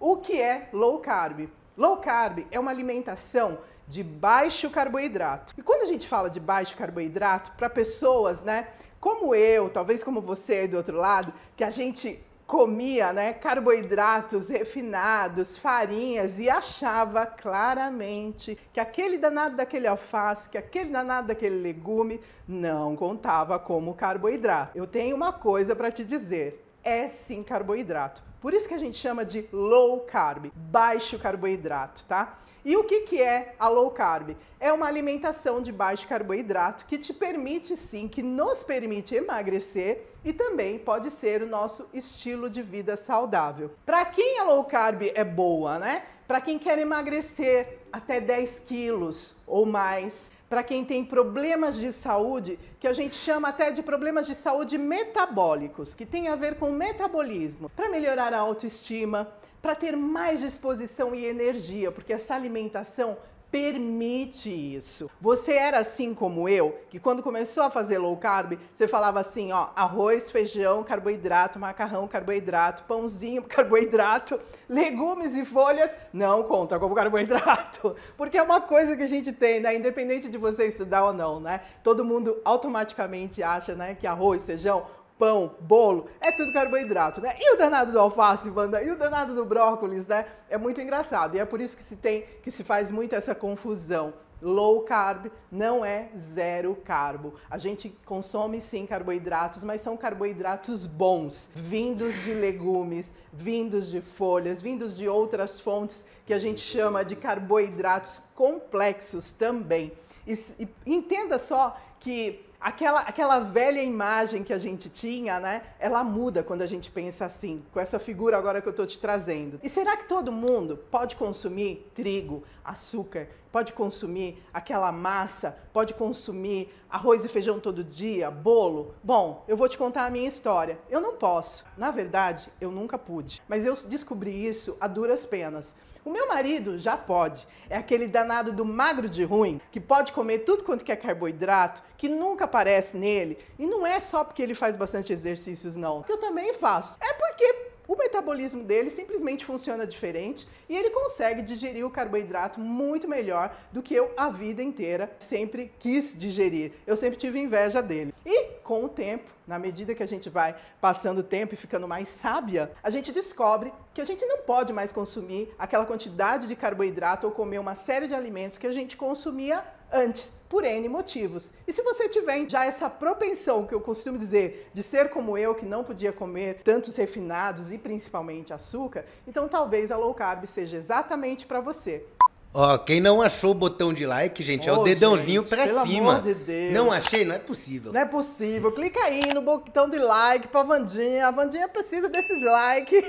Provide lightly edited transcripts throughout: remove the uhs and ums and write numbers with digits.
O que é low carb? Low carb é uma alimentação de baixo carboidrato. E quando a gente fala de baixo carboidrato, para pessoas, né, como eu, talvez como você aí do outro lado, que a gente comia, né, carboidratos refinados, farinhas e achava claramente que aquele danado daquele alface, que aquele danado daquele legume não contava como carboidrato. Eu tenho uma coisa para te dizer, é sim carboidrato. Por isso que a gente chama de low carb, baixo carboidrato, tá? E o que é a low carb? É uma alimentação de baixo carboidrato que te permite sim, que nos permite emagrecer e também pode ser o nosso estilo de vida saudável. Para quem a low carb é boa, né? Para quem quer emagrecer até 10 quilos ou mais, para quem tem problemas de saúde, que a gente chama até de problemas de saúde metabólicos, que tem a ver com o metabolismo, para melhorar a autoestima, para ter mais disposição e energia, porque essa alimentação permite isso. Você era assim como eu, que quando começou a fazer low carb, você falava assim, ó, arroz, feijão, carboidrato, macarrão, carboidrato, pãozinho, carboidrato, legumes e folhas, não conta como carboidrato. Porque é uma coisa que a gente tem, né, independente de você estudar ou não, né? Todo mundo automaticamente acha, né, que arroz, feijão, pão, bolo, é tudo carboidrato, né? E o danado do alface, Wanda? E o danado do brócolis, né? É muito engraçado. E é por isso que se faz muito essa confusão. Low carb não é zero carbo. A gente consome sim carboidratos, mas são carboidratos bons, vindos de legumes, vindos de folhas, vindos de outras fontes que a gente chama de carboidratos complexos também. E entenda só que aquela velha imagem que a gente tinha, né? Ela muda quando a gente pensa assim, com essa figura agora que eu tô te trazendo. E será que todo mundo pode consumir trigo, açúcar, pode consumir aquela massa, pode consumir arroz e feijão todo dia, bolo? Bom, eu vou te contar a minha história. Eu não posso. Na verdade, eu nunca pude. Mas eu descobri isso a duras penas. O meu marido já pode, é aquele danado do magro de ruim, que pode comer tudo quanto que é carboidrato, que nunca aparece nele, e não é só porque ele faz bastante exercícios não, que eu também faço, é porque o metabolismo dele simplesmente funciona diferente e ele consegue digerir o carboidrato muito melhor do que eu a vida inteira sempre quis digerir. Eu sempre tive inveja dele. E com o tempo, na medida que a gente vai passando o tempo e ficando mais sábia, a gente descobre que a gente não pode mais consumir aquela quantidade de carboidrato ou comer uma série de alimentos que a gente consumia antes, por N motivos. E se você tiver já essa propensão, que eu costumo dizer, de ser como eu, que não podia comer tantos refinados e principalmente açúcar, então talvez a low carb seja exatamente para você. Ó, quem não achou o botão de like, gente, é o dedãozinho pra cima. Pelo amor de Deus. Não achei? Não é possível. Não é possível. Clica aí no botão de like pra Wandinha. A Wandinha precisa desses likes.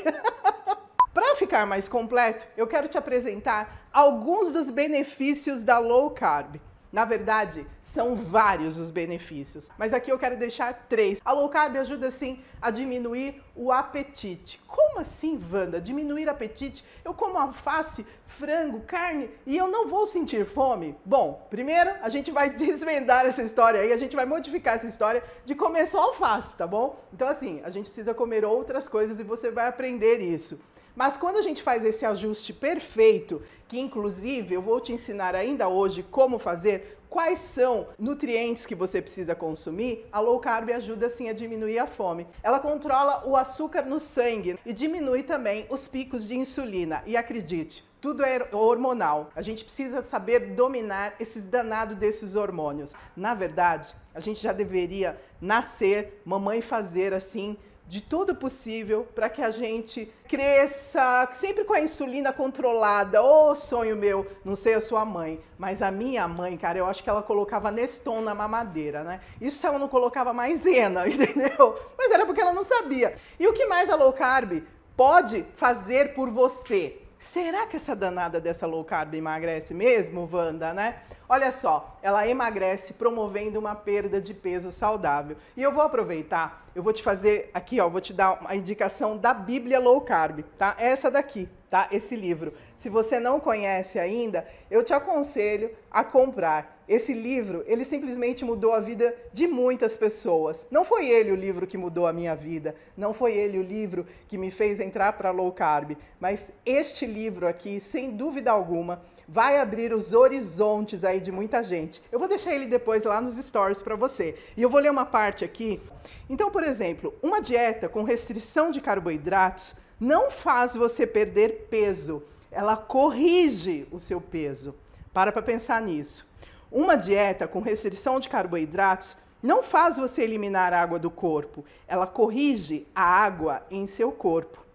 Para ficar mais completo, eu quero te apresentar alguns dos benefícios da low carb. Na verdade, são vários os benefícios, mas aqui eu quero deixar 3. A low carb ajuda, sim, a diminuir o apetite. Como assim, Wanda? Diminuir apetite? Eu como alface, frango, carne e eu não vou sentir fome? Bom, primeiro a gente vai desvendar essa história aí, a gente vai modificar essa história de comer só alface, tá bom? Então assim, a gente precisa comer outras coisas e você vai aprender isso. Mas quando a gente faz esse ajuste perfeito, que inclusive eu vou te ensinar ainda hoje como fazer, quais são nutrientes que você precisa consumir, a low carb ajuda sim a diminuir a fome. Ela controla o açúcar no sangue e diminui também os picos de insulina. E acredite, tudo é hormonal. A gente precisa saber dominar esses danados desses hormônios. Na verdade, a gente já deveria nascer, mamãe fazer assim, de tudo possível para que a gente cresça sempre com a insulina controlada. Ô, sonho meu, não sei a sua mãe, mas a minha mãe, cara, eu acho que ela colocava Neston na mamadeira, né? Isso se ela não colocava maisena, entendeu? Mas era porque ela não sabia. E o que mais a low carb pode fazer por você? Será que essa danada dessa low carb emagrece mesmo, Wanda, né? Olha só, ela emagrece promovendo uma perda de peso saudável. E eu vou aproveitar eu vou te fazer aqui, ó, vou te dar uma indicação da Bíblia Low Carb, tá? Essa daqui, tá? Esse livro. Se você não conhece ainda, eu te aconselho a comprar. Esse livro, ele simplesmente mudou a vida de muitas pessoas. Não foi ele o livro que mudou a minha vida, não foi ele o livro que me fez entrar para Low Carb, mas este livro aqui, sem dúvida alguma, vai abrir os horizontes aí de muita gente. Eu vou deixar ele depois lá nos stories para você. E eu vou ler uma parte aqui. Então, por exemplo, uma dieta com restrição de carboidratos não faz você perder peso, ela corrige o seu peso. Para pensar nisso. Uma dieta com restrição de carboidratos não faz você eliminar a água do corpo, ela corrige a água em seu corpo.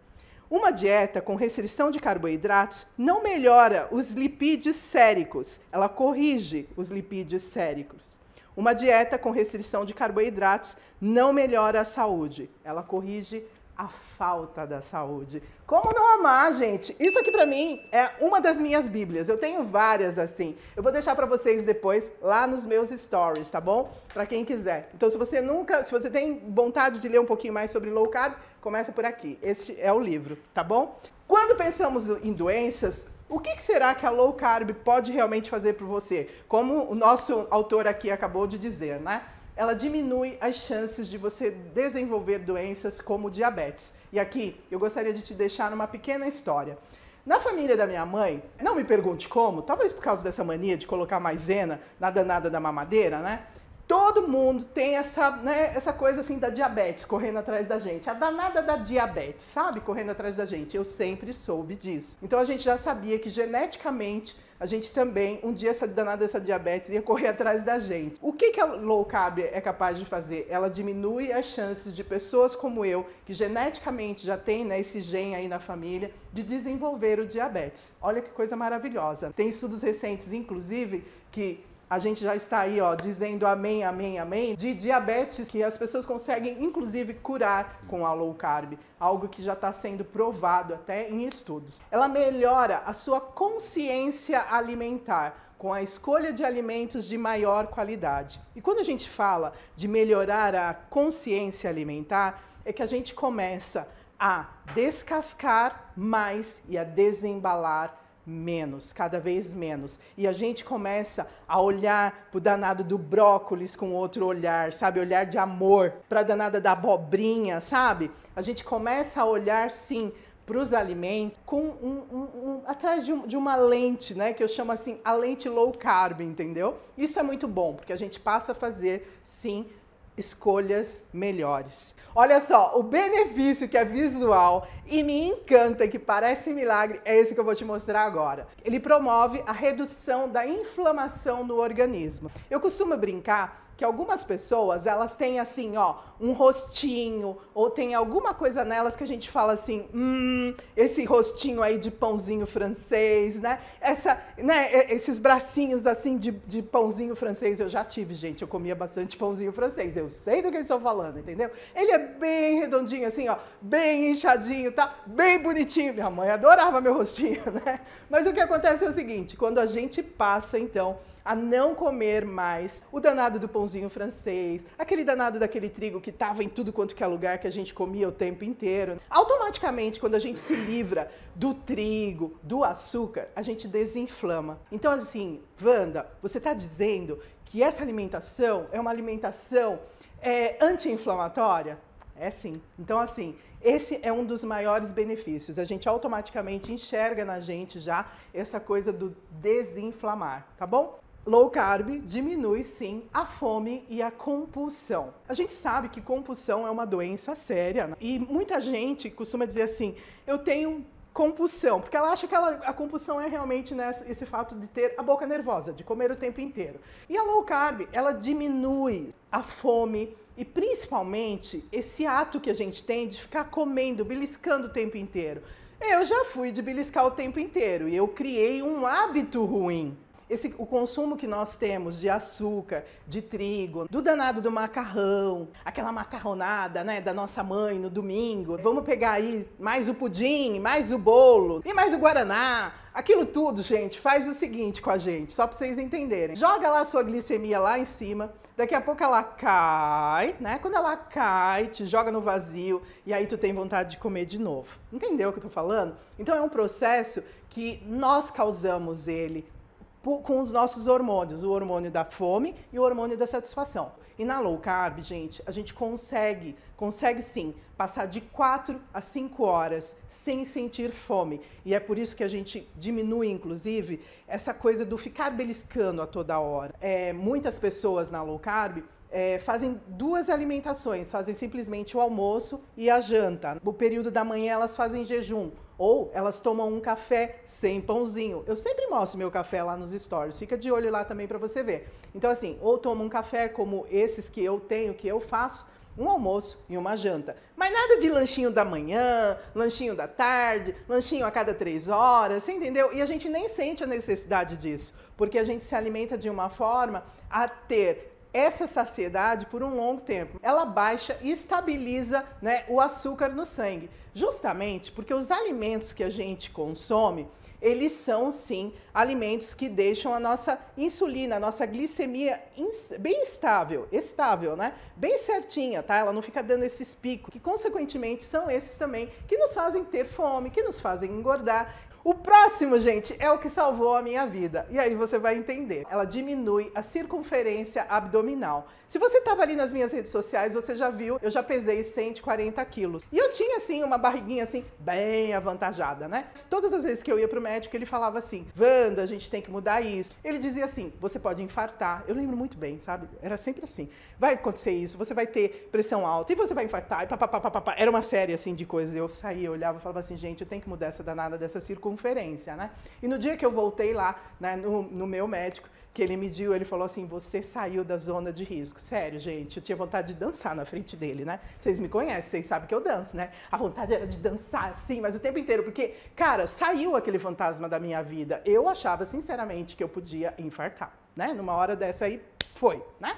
Uma dieta com restrição de carboidratos não melhora os lipídios séricos, ela corrige os lipídios séricos. Uma dieta com restrição de carboidratos não melhora a saúde, ela corrige a falta da saúde. Como não amar, gente? Isso aqui pra mim é uma das minhas bíblias. Eu tenho várias assim. Eu vou deixar pra vocês depois lá nos meus stories, tá bom? Pra quem quiser. Então, se você tem vontade de ler um pouquinho mais sobre low carb, começa por aqui. Este é o livro, tá bom? Quando pensamos em doenças, o que será que a low carb pode realmente fazer por você? Como o nosso autor aqui acabou de dizer, né? Ela diminui as chances de você desenvolver doenças como diabetes. E aqui eu gostaria de te deixar numa pequena história. Na família da minha mãe, não me pergunte como, talvez por causa dessa mania de colocar maisena na danada da mamadeira, né? Todo mundo tem essa coisa assim da diabetes correndo atrás da gente. A danada da diabetes, sabe? Correndo atrás da gente. Eu sempre soube disso. Então a gente já sabia que geneticamente a gente também, um dia essa danada dessa diabetes ia correr atrás da gente. O que a low carb é capaz de fazer? Ela diminui as chances de pessoas como eu, que geneticamente já tem, né, esse gene aí na família, de desenvolver o diabetes. Olha que coisa maravilhosa. Tem estudos recentes, inclusive, que a gente já está aí, ó, dizendo amém, amém, amém, de diabetes que as pessoas conseguem, inclusive, curar com a low carb. Algo que já está sendo provado até em estudos. Ela melhora a sua consciência alimentar com a escolha de alimentos de maior qualidade. E quando a gente fala de melhorar a consciência alimentar, é que a gente começa a descascar mais e a desembalar menos, cada vez menos. E a gente começa a olhar pro danado do brócolis com outro olhar, sabe? Olhar de amor, pra danada da abobrinha, sabe? A gente começa a olhar, sim, para os alimentos com atrás de uma lente, né? Que eu chamo assim, a lente low carb, entendeu? Isso é muito bom, porque a gente passa a fazer, sim, escolhas melhores. Olha só, o benefício que é visual e me encanta, que parece milagre, é esse que eu vou te mostrar agora. Ele promove a redução da inflamação no organismo. Eu costumo brincar que algumas pessoas, elas têm assim, ó, um rostinho, ou tem alguma coisa nelas que a gente fala assim, esse rostinho aí de pãozinho francês, né? Esses bracinhos assim de pãozinho francês, eu já tive, gente, eu comia bastante pãozinho francês, eu sei do que eu estou falando, entendeu? Ele é bem redondinho assim, ó, bem inchadinho, tá? Bem bonitinho. Minha mãe adorava meu rostinho, né? Mas o que acontece é o seguinte, quando a gente passa, então, a não comer mais o danado do pãozinho francês, aquele danado daquele trigo que estava em tudo quanto que é lugar que a gente comia o tempo inteiro. Automaticamente, quando a gente se livra do trigo, do açúcar, a gente desinflama. Então, assim, Wanda, você está dizendo que essa alimentação é uma alimentação anti-inflamatória? É sim. Então, assim, esse é um dos maiores benefícios. A gente automaticamente enxerga na gente já essa coisa do desinflamar, tá bom? Low carb diminui, sim, a fome e a compulsão. A gente sabe que compulsão é uma doença séria, né? E muita gente costuma dizer assim, eu tenho compulsão, porque ela acha que a compulsão é realmente, né, esse fato de ter a boca nervosa, de comer o tempo inteiro. E a low carb, ela diminui a fome e principalmente esse ato que a gente tem de ficar comendo, beliscando o tempo inteiro. Eu já fui de beliscar o tempo inteiro e eu criei um hábito ruim. o consumo que nós temos de açúcar, de trigo, do danado do macarrão, aquela macarronada, né, da nossa mãe no domingo. Vamos pegar aí mais o pudim, mais o bolo e mais o guaraná. Aquilo tudo, gente, faz o seguinte com a gente, só para vocês entenderem. Joga lá a sua glicemia lá em cima, daqui a pouco ela cai, né? Quando ela cai, te joga no vazio e aí tu tem vontade de comer de novo. Entendeu o que eu tô falando? Então é um processo que nós causamos ele com os nossos hormônios, o hormônio da fome e o hormônio da satisfação. E na low carb, gente, a gente consegue sim, passar de 4 a 5 horas sem sentir fome. E é por isso que a gente diminui, inclusive, essa coisa do ficar beliscando a toda hora. Muitas pessoas na low carb fazem duas alimentações, fazem simplesmente o almoço e a janta. No período da manhã elas fazem jejum, ou elas tomam um café sem pãozinho. Eu sempre mostro meu café lá nos stories, fica de olho lá também para você ver. Então assim, ou toma um café como esses que eu tenho, que eu faço, um almoço e uma janta. Mas nada de lanchinho da manhã, lanchinho da tarde, lanchinho a cada 3 horas, você entendeu? E a gente nem sente a necessidade disso, porque a gente se alimenta de uma forma a ter essa saciedade por um longo tempo. Ela baixa e estabiliza, né, o açúcar no sangue. Justamente porque os alimentos que a gente consome, eles são, sim, alimentos que deixam a nossa insulina, a nossa glicemia bem estável, né? Bem certinha, tá? Ela não fica dando esses picos, que consequentemente são esses também que nos fazem ter fome, que nos fazem engordar. O próximo, gente, é o que salvou a minha vida. E aí você vai entender. Ela diminui a circunferência abdominal. Se você estava ali nas minhas redes sociais, você já viu, eu já pesei 140 quilos. E eu tinha, assim, uma barriguinha, assim, bem avantajada, né? Todas as vezes que eu ia pro médico, ele falava assim, Wanda, a gente tem que mudar isso. Ele dizia assim, você pode infartar. Eu lembro muito bem, sabe? Era sempre assim. Vai acontecer isso, você vai ter pressão alta e você vai infartar. E papapá. Era uma série, assim, de coisas. Eu saía, olhava e falava assim, gente, eu tenho que mudar essa danada dessa circunferência, né? E no dia que eu voltei lá, né, no meu médico, que ele mediu, ele falou assim, você saiu da zona de risco. Sério, gente, eu tinha vontade de dançar na frente dele, né? Vocês me conhecem, vocês sabem que eu danço, né? A vontade era de dançar assim, mas o tempo inteiro, porque, cara, saiu aquele fantasma da minha vida. Eu achava, sinceramente, que eu podia infartar, né? Numa hora dessa aí, foi, né?